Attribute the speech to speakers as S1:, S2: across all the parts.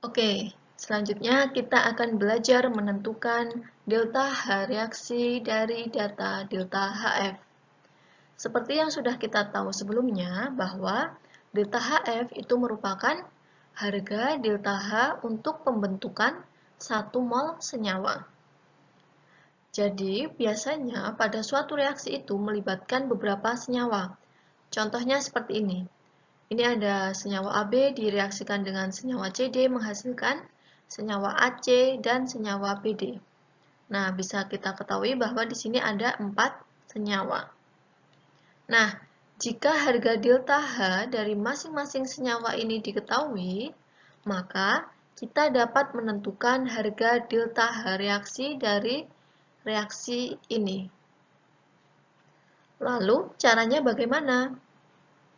S1: Oke, selanjutnya kita akan belajar menentukan delta H reaksi dari data delta HF. Seperti yang sudah kita tahu sebelumnya, bahwa delta HF itu merupakan harga delta H untuk pembentukan 1 mol senyawa. Jadi, biasanya pada suatu reaksi itu melibatkan beberapa senyawa. Contohnya seperti ini. Ini ada senyawa AB direaksikan dengan senyawa CD menghasilkan senyawa AC dan senyawa PD. Nah, bisa kita ketahui bahwa di sini ada 4 senyawa. Nah, jika harga delta H dari masing-masing senyawa ini diketahui, maka kita dapat menentukan harga delta H reaksi dari reaksi ini. Lalu, caranya bagaimana?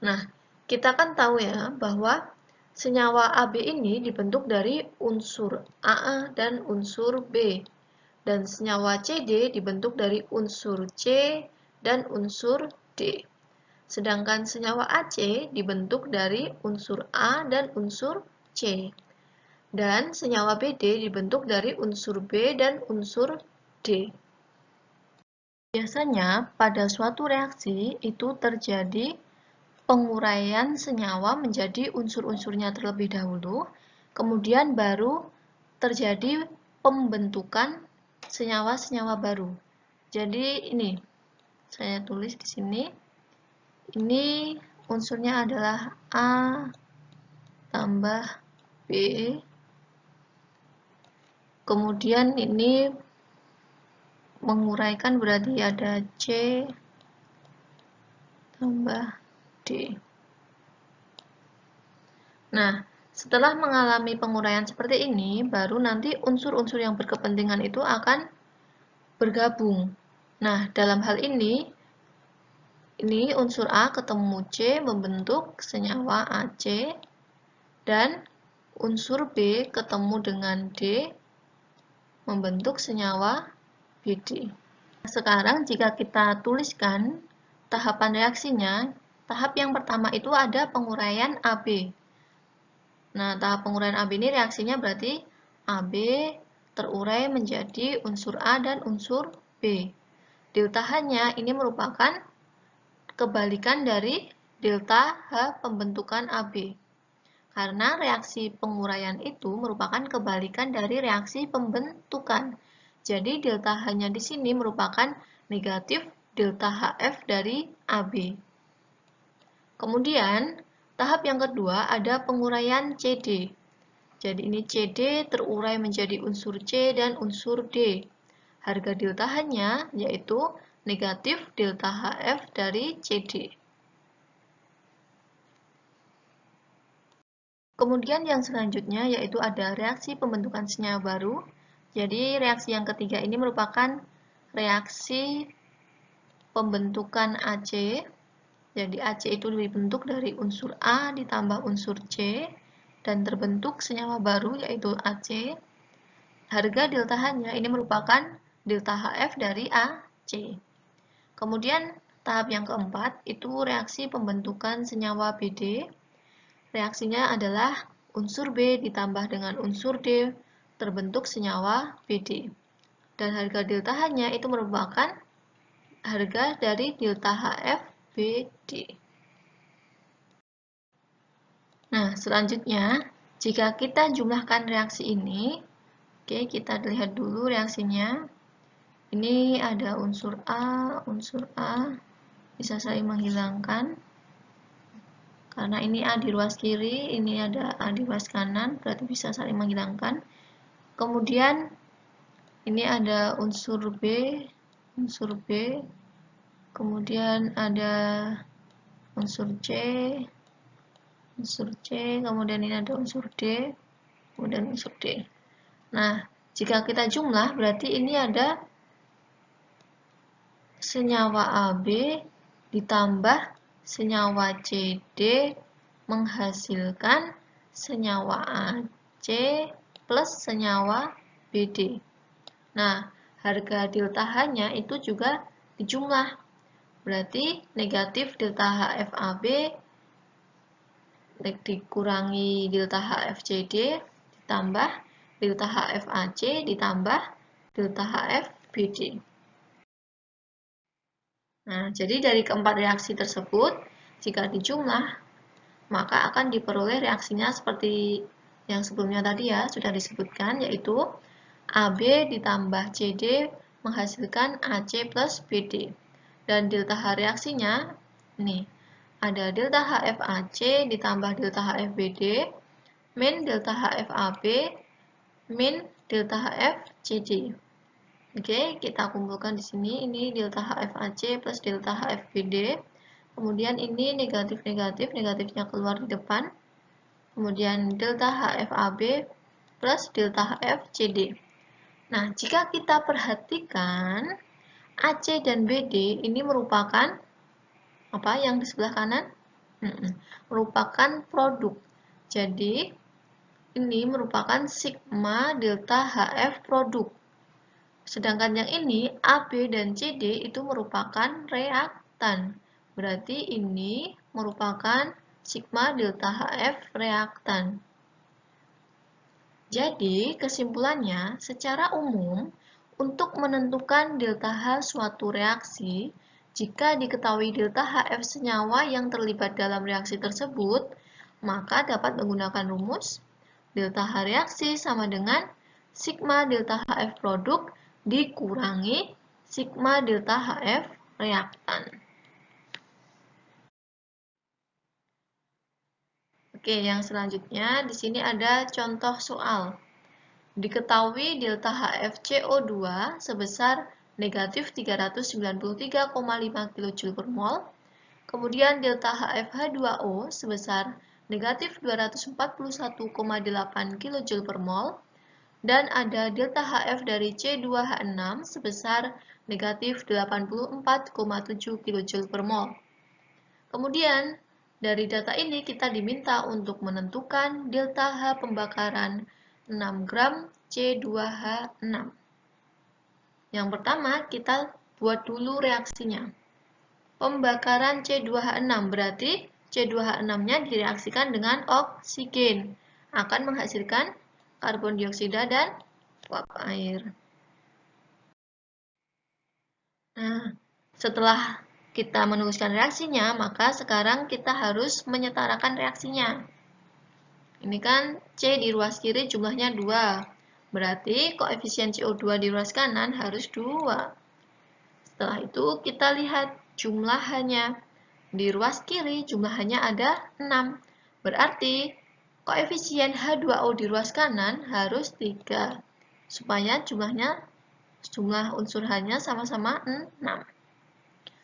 S1: Nah, kita kan tahu ya bahwa senyawa AB ini dibentuk dari unsur A dan unsur B. Dan senyawa CD dibentuk dari unsur C dan unsur D. Sedangkan senyawa AC dibentuk dari unsur A dan unsur C. Dan senyawa BD dibentuk dari unsur B dan unsur D. Biasanya pada suatu reaksi itu terjadi penguraian senyawa menjadi unsur-unsurnya terlebih dahulu, kemudian baru terjadi pembentukan senyawa-senyawa baru. Jadi ini saya tulis di sini. Ini unsurnya adalah A tambah B. Kemudian ini menguraikan berarti ada C tambah D. Nah, setelah mengalami penguraian seperti ini, baru nanti unsur-unsur yang berkepentingan itu akan bergabung. Nah, dalam hal ini unsur A ketemu C membentuk senyawa AC, dan unsur B ketemu dengan D membentuk senyawa BD. Sekarang jika kita tuliskan tahapan reaksinya, tahap yang pertama itu ada penguraian AB. Nah, tahap penguraian AB ini reaksinya berarti AB terurai menjadi unsur A dan unsur B. Delta H-nya ini merupakan kebalikan dari delta H pembentukan AB. Karena reaksi penguraian itu merupakan kebalikan dari reaksi pembentukan. Jadi delta H-nya di sini merupakan negatif delta HF dari AB. Kemudian, tahap yang kedua ada penguraian CD. Jadi ini CD terurai menjadi unsur C dan unsur D. Harga delta H-nya yaitu negatif delta HF dari CD. Kemudian yang selanjutnya yaitu ada reaksi pembentukan senyawa baru. Jadi reaksi yang ketiga ini merupakan reaksi pembentukan AC. Jadi AC itu dibentuk dari unsur A ditambah unsur C dan terbentuk senyawa baru yaitu AC. Harga delta H-nya ini merupakan delta HF dari AC. Kemudian tahap yang keempat itu reaksi pembentukan senyawa BD. Reaksinya adalah unsur B ditambah dengan unsur D terbentuk senyawa BD. Dan harga delta H-nya itu merupakan harga dari delta HF BD. Nah, selanjutnya, jika kita jumlahkan reaksi ini, oke, kita lihat dulu reaksinya. Ini ada unsur A, bisa saling menghilangkan. Karena ini A di ruas kiri, ini ada A di ruas kanan, berarti bisa saling menghilangkan. Kemudian, ini ada unsur B, kemudian ada unsur C, kemudian ini ada unsur D, kemudian unsur D. Nah, jika kita jumlah, berarti ini ada senyawa AB ditambah senyawa CD menghasilkan senyawa AC plus senyawa BD. Nah, harga delta H-nya itu juga dijumlah. Berarti negatif delta HFAB dikurangi delta HFCD tambah delta HFAC ditambah delta HFBD. Nah, jadi dari keempat reaksi tersebut, jika dijumlah, maka akan diperoleh reaksinya seperti yang sebelumnya tadi ya, sudah disebutkan, yaitu AB ditambah CD menghasilkan AC plus BD. Dan delta H reaksinya, nih, ada delta HFAC ditambah delta HFBD, min delta HFAB, min delta HFCD. Oke, kita kumpulkan di sini, ini delta HFAC plus delta HFBD. Kemudian ini negatif-negatif, negatifnya keluar di depan. Kemudian delta HFAB plus delta HFCD. Nah, jika kita perhatikan, AC dan BD ini merupakan apa yang di sebelah kanan? Merupakan produk. Jadi, ini merupakan sigma delta HF produk. Sedangkan yang ini, AB dan CD itu merupakan reaktan. Berarti ini merupakan sigma delta HF reaktan. Jadi, kesimpulannya, secara umum, untuk menentukan delta H suatu reaksi, jika diketahui delta HF senyawa yang terlibat dalam reaksi tersebut, maka dapat menggunakan rumus delta H reaksi sama dengan sigma delta HF produk dikurangi sigma delta HF reaktan. Oke, yang selanjutnya di sini ada contoh soal. Diketahui delta HFCO2 sebesar negatif 393,5 kJ per mol, kemudian delta HFH2O sebesar negatif 241,8 kJ per mol, dan ada delta HF dari C2H6 sebesar negatif 84,7 kJ per mol. Kemudian, dari data ini kita diminta untuk menentukan delta H pembakaran 6 gram C2H6. Yang pertama, kita buat dulu reaksinya. Pembakaran C2H6 berarti C2H6-nya direaksikan dengan oksigen, akan menghasilkan karbon dioksida dan uap air. Nah, setelah kita menuliskan reaksinya, maka sekarang kita harus menyetarakan reaksinya. Ini kan C di ruas kiri jumlahnya 2, berarti koefisien CO2 di ruas kanan harus 2. Setelah itu kita lihat jumlahannya. Di ruas kiri jumlahannya ada 6, berarti koefisien H2O di ruas kanan harus 3, supaya jumlah unsur H-nya sama-sama 6.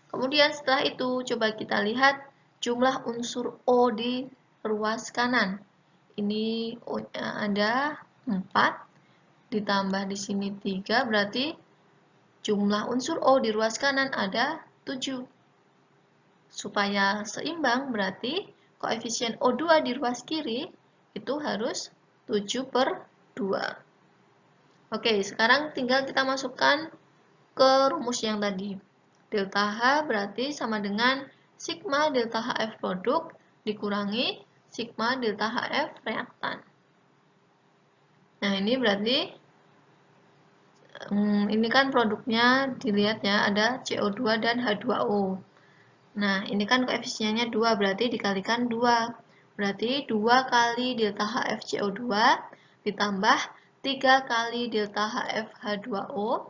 S1: Kemudian setelah itu, coba kita lihat jumlah unsur O di ruas kanan. Ini O-nya ada 4, ditambah di sini 3, berarti jumlah unsur O di ruas kanan ada 7. Supaya seimbang, berarti koefisien O2 di ruas kiri itu harus 7/2. Oke, sekarang tinggal kita masukkan ke rumus yang tadi. Delta H berarti sama dengan sigma delta HF produk dikurangi sigma delta HF reaktan. Nah, ini berarti ini kan produknya dilihat ya, ada CO2 dan H2O. Nah, ini kan koefisiennya 2, berarti dikalikan 2. Berarti 2 kali delta HF CO2 ditambah 3 kali delta HF H2O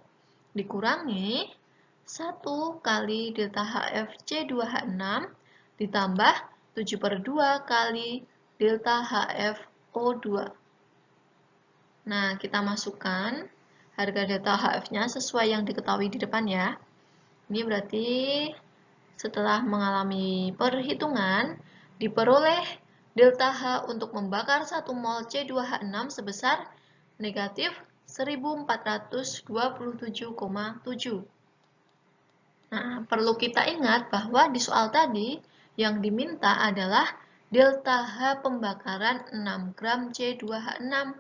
S1: dikurangi 1 kali delta HF C2H6 ditambah 7/2 kali delta HF O2. Nah, kita masukkan harga delta HF-nya sesuai yang diketahui di depan ya. Ini berarti setelah mengalami perhitungan, diperoleh delta H untuk membakar 1 mol C2H6 sebesar negatif 1427,7. Nah, perlu kita ingat bahwa di soal tadi yang diminta adalah delta H pembakaran 6 gram C2H6.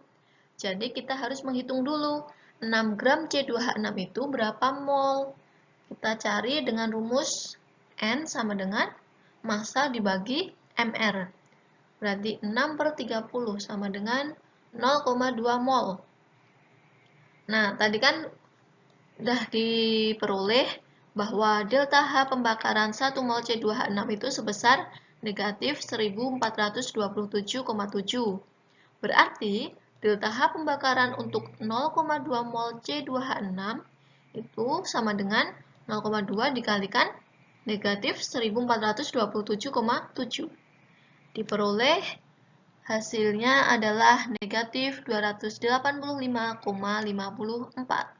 S1: Jadi kita harus menghitung dulu 6 gram C2H6 itu berapa mol. Kita cari dengan rumus N sama dengan massa dibagi MR. Berarti 6/30 sama dengan 0,2 mol. Nah, tadi kan udah diperoleh bahwa delta H pembakaran 1 mol C2H6 itu sebesar negatif 1427,7. Berarti delta H pembakaran untuk 0,2 mol C2H6 itu sama dengan 0,2 dikalikan negatif 1427,7. Diperoleh hasilnya adalah negatif 285,54.